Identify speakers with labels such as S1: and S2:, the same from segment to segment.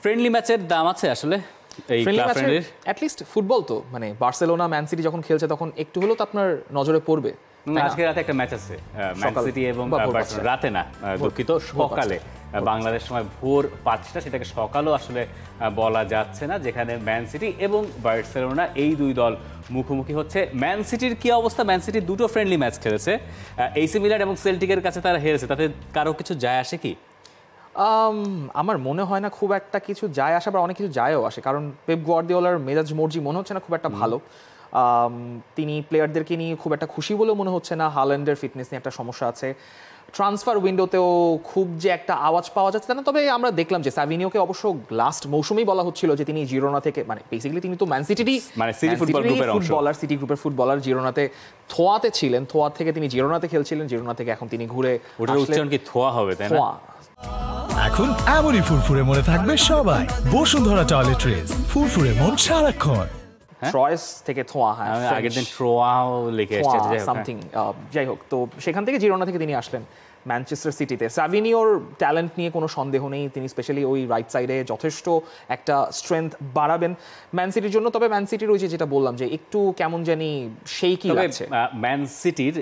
S1: Friendly ম্যাচের দাম আছে আসলে এই ক্লাব ফ্রেন্ডলির
S2: অ্যাট লিস্ট ফুটবল তো মানে বার্সেলোনা ম্যান সিটি যখন খেলছে তখন একটু হলেও তো আপনার নজরে পড়বে।
S1: আজকে রাতে একটা ম্যাচ আছে ম্যান সিটি এবং রাতে না দুঃখিত সকালে বাংলাদেশ সময় ভোর 5টা, সেটাকে সকালও আসলে বলা যাচ্ছে না, যেখানে ম্যান সিটি এবং বার্সেলোনা এই দুই দল মুখোমুখি হচ্ছে। ম্যান সিটির কি অবস্থা? ম্যান সিটি দুটো ফ্রেন্ডলি ম্যাচ খেলেছে, এসি মিলান এবং সেল্টিকের কাছে তারা হেরেছে, তাতে কারো কিছু যায় আসে কি?
S2: আমার মনে হয় না খুব একটা কিছু যায় আসে, আবার অনেক কিছু যায়ও আসে, কারণ পেপ গার্দিওলার মেজাজ মর্জি মনে হচ্ছে না খুব একটা ভালো। তিনি প্লেয়ারদেরকে নিয়ে খুব একটা খুশি বলেও মনে হচ্ছে না। হাল্যান্ডের ফিটনেস নিয়ে একটা সমস্যা আছে, ট্রান্সফার উইন্ডোতেও খুব যে একটা আওয়াজ পাওয়া যাচ্ছে না। তবে আমরা দেখলাম যে সাভিনিওকে অবশ্য লাস্ট মৌসুমেই বলা হচ্ছিল যে তিনি জিরোনা থেকে, মানে বেসিক্যালি তিনি তো ম্যান সিটিরই ফুটবলার, সিটি গ্রুপের ফুটবলার, জিরোনাতে থোয়াতে ছিলেন, থোয়া থেকে তিনি জিরোনাতে খেলছিলেন, জিরোনা থেকে এখন তিনি ঘুরে
S1: ওটার উচ্চারণ কি থোয়া হবে তাই না?
S3: এখন এমনই ফুরফুরে মনে থাকবে সবাই বসুন্ধরা টয়লেট্রিজ, ফুরফুরে মন সারাক্ষণ।
S2: ট্রয়েস থেকে থোয়া, হ্যাঁ
S1: আগের দিন ট্রোয়াও লিখে এসেছে
S2: সামথিং, যাই হোক, তো সেখান থেকে জিরোনা থেকে তিনি আসলেন ম্যানচেস্টার সিটিতে। সাভিনিওর ট্যালেন্ট নিয়ে কোনো সন্দেহ নেই, তিনি স্পেশালি ওই রাইট সাইডে যথেষ্ট একটা স্ট্রেংথ বাড়াবেন ম্যান সিটির জন্য। তবে ম্যান সিটির ওই যেটা বললাম যে একটু কেমন জানি শেকি লাগছে।
S1: ম্যান সিটির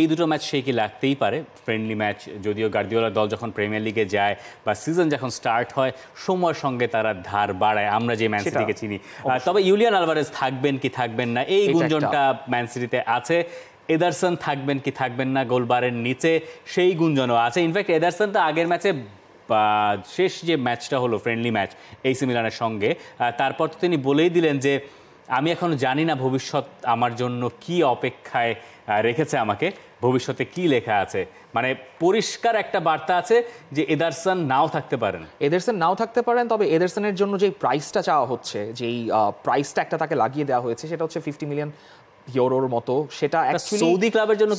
S1: এই দুটো ম্যাচ শেকি লাগতেই পারে, ফ্রেন্ডলি ম্যাচ, যদিও গার্দিওলার দল যখন প্রিমিয়ার লিগে যায় বা সিজন যখন স্টার্ট হয় সময়ের সঙ্গে তারা ধার বাড়ায়, আমরা যে ম্যান সিটিকে চিনি। তবে ইউলিয়ান আলভারেজ থাকবেন কি থাকবেন না এই গুঞ্জনটা ম্যান সিটিতে আছে। এদারসন থাকবেন কি থাকবেন না গোলবারের নিচে সেই গুঞ্জনও আছে। ইনফ্যাক্ট এদারসন তো আগের ম্যাচে শেষ যে ম্যাচটা হলো ফ্রেন্ডলি ম্যাচ এসি মিলানের সঙ্গে, তারপর তো তিনি বলেই দিলেন যে আমি এখনো জানি না ভবিষ্যৎ আমার জন্য কি অপেক্ষায় রেখেছে, আমাকে ভবিষ্যতে কি লেখা আছে। মানে পরিষ্কার একটা বার্তা আছে যে এদারসন নাও থাকতে পারেন, তবে এদারসনের জন্য যে প্রাইসটা চাওয়া হচ্ছে, যেই প্রাইসটা একটা তাকে লাগিয়ে দেওয়া হয়েছে, সেটা হচ্ছে 50 মিলিয়ন ইউরোর মতো। সেটা সৌদি ক্লাবের জন্য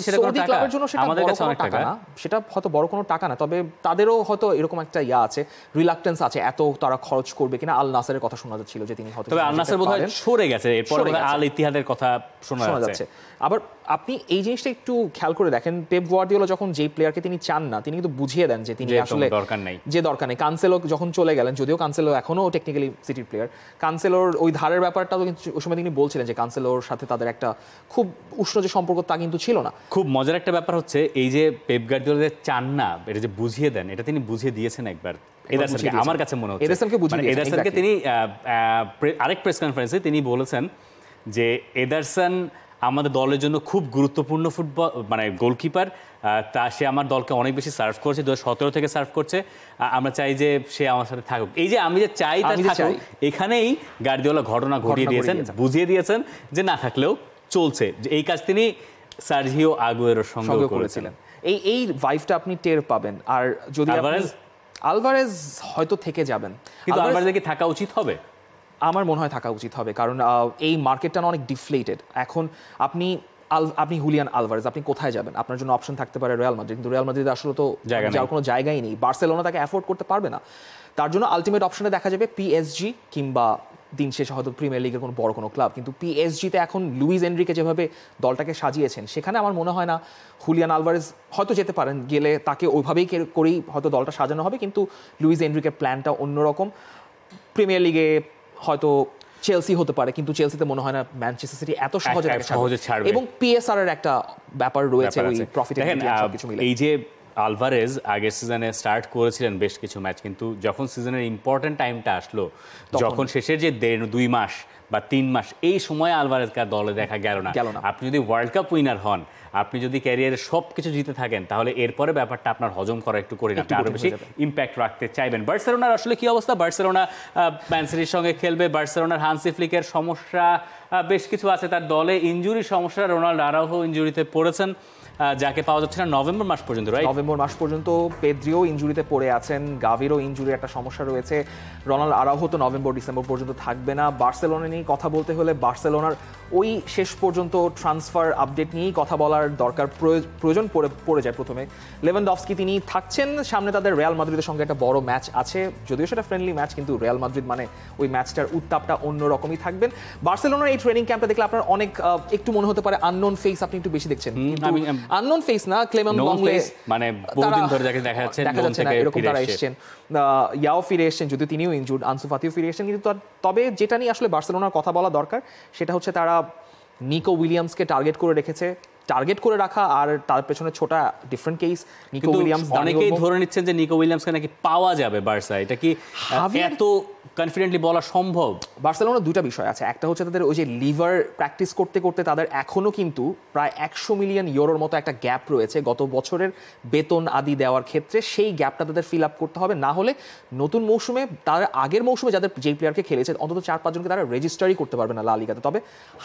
S2: আমাদের কাছে অনেক টাকা না, সেটা হয়তো বড় কোনো টাকা না, তবে তাদেরও হয়তো এরকম একটা আছে, রিলাক্টেন্স আছে এত তারা খরচ করবে কিনা। আল নাসেরের কথা শোনা যাচ্ছিল যে তিনি হয়তো,
S1: তবে আল নাসের বোধহয় সরে গেছে, এরপর আল ইত্তিহাদের কথা শোনা যাচ্ছে।
S2: আবার আপনি এই জিনিসটা একটু খেয়াল করে দেখেন, পেপ গার্দিওলা যখন যেই প্লেয়ারকে তিনি চান না তিনি কিন্তু বুঝিয়ে দেন যে তিনি আসলে দরকার নেই। কানসেলো যখন চলে গেলেন, যদিও কানসেলো এখনো টেকনিক্যালি সিটির প্লেয়ার, কানসেলোর ওই ধারের ব্যাপারটাও কিন্তু ওই সময় তিনি বলছিলেন যে কানসেলোর সাথে তাদের একটা খুব উষ্ণ যে সম্পর্ক তা কিন্তু ছিল না।
S1: খুব মজার একটা ব্যাপার হচ্ছে এই যে পেপ গার্দিওলা যে চান না এটা যে বুঝিয়ে দেন, এটা তিনি বুঝিয়ে দিয়েছেন একবার এদারসনকে, আমার কাছে মনে হচ্ছে এদারসনকে তিনি আরেক প্রেস কনফারেন্সে তিনি বলেছেন যে এদারসন আমাদের দলের জন্য খুব গুরুত্বপূর্ণ ফুটবল মানে গোলকিপার, তা সে আমার দলকে অনেক বেশি সার্ভ করছে, 2017 থেকে সার্ভ করছে, আমরা চাই যে সে আমার সাথে থাকুক। এই যে আমি যে চাই তার থাকুক, এখানেই গার্দিওলা ঘটনা ঘটিয়ে দিয়েছেন, বুঝিয়ে দিয়েছেন যে না থাকলেও চলছে। এই কাজ তিনি সার্জিও আগুয়েরোর সঙ্গে করেছিলেন।
S2: এই ভাইবটা আপনি টের পাবেন। আর যদি আলভারেজ হয়তো থেকে যাবেন,
S1: কিন্তু আলভারেজের কি থাকা উচিত হবে?
S2: আমার মনে হয় থাকা উচিত হবে, কারণ এই মার্কেটটা অনেক ডিফ্লেটেড এখন। আপনি হুলিয়ান আলভারেজ আপনি কোথায় যাবেন? আপনার জন্য অপশন থাকতে পারে রিয়াল মাদ্রিদ, কিন্তু রিয়াল মাদ্রিদ আসলে তো যাওয়ার কোনো জায়গাই নেই। বার্সেলোনা তাকে অ্যাফোর্ড করতে পারবে না, তার জন্য আলটিমেট অপশনে দেখা যাবে পিএসজি কিংবা দিন শেষে হয়তো প্রিমিয়ার লিগের কোনো বড় কোনো ক্লাব। কিন্তু পিএসজিতে এখন লুইস এনরিকে যেভাবে দলটাকে সাজিয়েছেন, সেখানে আমার মনে হয় না হুলিয়ান আলভারেজ হয়তো যেতে পারেন, গেলে তাকে ওইভাবেই করেই হয়তো দলটা সাজানো হবে, কিন্তু লুইস এনরিকের প্ল্যানটা অন্যরকম। প্রিমিয়ার লিগে হয়তো চেলসি হতে পারে, কিন্তু চেলসিতে মনে হয় না ম্যানচেস্টার সিটি এত সহজে ছাড়বে, এবং পিএসআর এর একটা ব্যাপার রয়েছে ওই প্রফিটের সবকিছু মিলে।
S1: এই যে আলভারেজ আগের সিজনে স্টার্ট করেছিলেন বেশ কিছু ম্যাচ, কিন্তু যখন সিজনের ইম্পর্টেন্ট টাইমটা আসলো, যখন শেষের যে 2 মাস বা 3 মাস, এই সময় আলভারেজকে দলে দেখা গেল না। আপনি যদি ওয়ার্ল্ড কাপ উইনার হন, আপনি যদি ক্যারিয়ারে সব কিছু জিতে থাকেন, তাহলে এরপরে ব্যাপারটা আপনার হজম করা একটু কঠিন, আপনি আরো বেশি ইম্প্যাক্ট রাখতে চাইবেন। বার্সেলোনার আসলে কি অবস্থা? বার্সেলোনা ম্যান সিটির সঙ্গে খেলবে। বার্সেলোনার হান্সি ফ্লিকের সমস্যা বেশ কিছু আছে, তার দলে ইনজুরির সমস্যা, রোনাল্ডো আরাউহো ইনজুরিতে পড়েছেন, যাকে পাওয়া যাচ্ছে না নভেম্বর মাস পর্যন্ত।
S2: নভেম্বর মাস পর্যন্ত পেদ্রিও ইনজুরিতে পড়ে আছেন, গাভিরও ইনজুরির একটা সমস্যা রয়েছে, রোনাল্ডো আরাউহো তো নভেম্বর ডিসেম্বর পর্যন্ত থাকবে না। বার্সেলোনা নিয়ে কথা বলতে হলে বার্সেলোনার ওই শেষ পর্যন্ত ট্রান্সফার আপডেট নিয়েই কথা বলার দরকার, প্রয়োজন পড়ে যায়। প্রথমে লেভানডফস্কি তিনি থাকছেন, সামনে তাদের রিয়াল মাদ্রিদের সঙ্গে একটা বড় ম্যাচ আছে, যদিও সেটা ফ্রেন্ডলি ম্যাচ, কিন্তু রিয়াল মাদ্রিদ মানে ওই ম্যাচটার উত্তাপটা অন্যরকমই থাকবেন। বার্সেলোনার এই ট্রেনিং ক্যাম্পটা দেখলে আপনার অনেক একটু মনে হতে পারে আননোন ফেস আপনি একটু বেশি দেখছেন, আননোন ফেস না, ক্লেমেন্ট
S1: Known
S2: লংলে
S1: face, মানে বহুদিন ধরে যাকে দেখা যাচ্ছে known
S2: না,
S1: থেকে
S2: এরকম
S1: ফিরে
S2: তারা
S1: এসছে।
S2: এসেছেন। ইয়াও ফিরে এসেছেন, যদিও তিনিও ইনজুর্ড, আনসু ফাতিও ফিরে এসেছেন, কিন্তু তবে যেটা নিয়ে আসলে বার্সেলোনার কথা বলা দরকার সেটা হচ্ছে তারা নিকো উইলিয়ামসকে টার্গেট করে রেখেছে। টার্গেট করে রাখা আর তার পেছনে ছোটা ডিফারেন্ট কেস। নিকো
S1: কিন্তু
S2: উইলিয়ামস
S1: অনেকেই ধরে নিচ্ছেন যে নিকো উইলিয়ামসকে নাকি পাওয়া যাবে বার্সা, এটা কি এত কনফিডেন্টলি বলা সম্ভব?
S2: বার্সেলোনার দুইটা বিষয় আছে, একটা হচ্ছে তাদের ওই যে লিভার প্র্যাকটিস করতে করতে তাদের এখনো কিন্তু প্রায় 100 মিলিয়ন ইউরোর মতো একটা গ্যাপ রয়েছে গত বছরের বেতন আদি দেওয়ার ক্ষেত্রে। সেই গ্যাপটা তাদের ফিল আপ করতে হবে, না হলে নতুন মৌসুমে তার আগের মৌসুমে যাদের যেই প্লেয়ারকে খেলেছে অন্তত 4-5 জনকে তারা রেজিস্টারই করতে পারবে না লা লিগাতে। তবে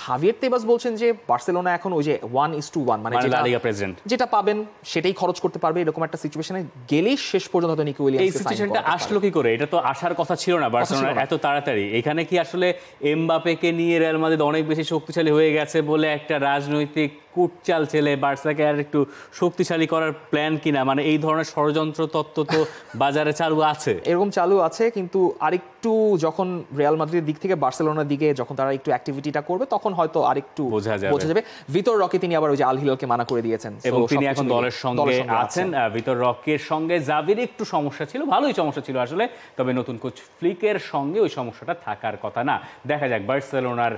S2: হাভিয়ের তেবাস বলছেন যে বার্সেলোনা এখন ওই যে 1:1 মানে
S1: লা লিগা প্রেসিডেন্ট
S2: যেটা পাবেন সেটাই খরচ করতে পারবে, এরকম একটা সিচুয়েশনে গেলেই শেষ পর্যন্ত হয়তো নিকো
S1: এই
S2: উইলিয়ামসকে সাইন
S1: সিচুয়েশনটা
S2: করাতে
S1: আসলো কি করে? এটা তো আসার কথা ছিল না বার্সেলোনার এত তাড়াতাড়ি। এখানে কি আসলে এমবাপেকে নিয়ে রিয়াল মাদ্রিদ অনেক বেশি শক্তিশালী হয়ে গেছে বলে একটা রাজনৈতিক কুটচাল ছেলে বার্সাকে আর একটু শক্তিশালী করার প্ল্যান কিনা? মানে এই ধরনের ষড়যন্ত্র তত্ত্ব তো বাজারে চালু আছে,
S2: এরকম চালু আছে, কিন্তু আরেকটু যখন রিয়াল মাদ্রিদের দিক থেকে বার্সেলোনার দিকে যখন তারা একটু অ্যাক্টিভিটিটা করবে তখন হয়তো আরেকটু
S1: বোঝা
S2: যাবে। ভিতর রকে তিনি আবার ওই যে আল হিলালকে মানা করে দিয়েছেন
S1: এবং তিনি এখন দলের সঙ্গে আছেন। ভিতর রকের সঙ্গে জাভির একটু সমস্যা ছিল, ভালোই সমস্যা ছিল আসলে, তবে নতুন কোচ ফ্লিকের সঙ্গে ওই সমস্যাটা থাকার কথা না। দেখা যাক বার্সেলোনার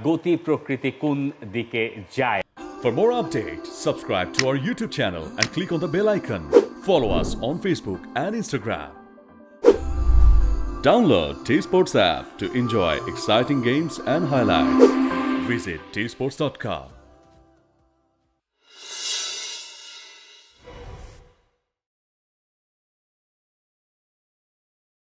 S1: গতি প্রকৃতি কোন দিকে যায়।
S4: For more updates, subscribe to our YouTube channel and click on the bell icon. Follow us on Facebook and Instagram. Download T-Sports app to enjoy exciting games and highlights. Visit tsports.com.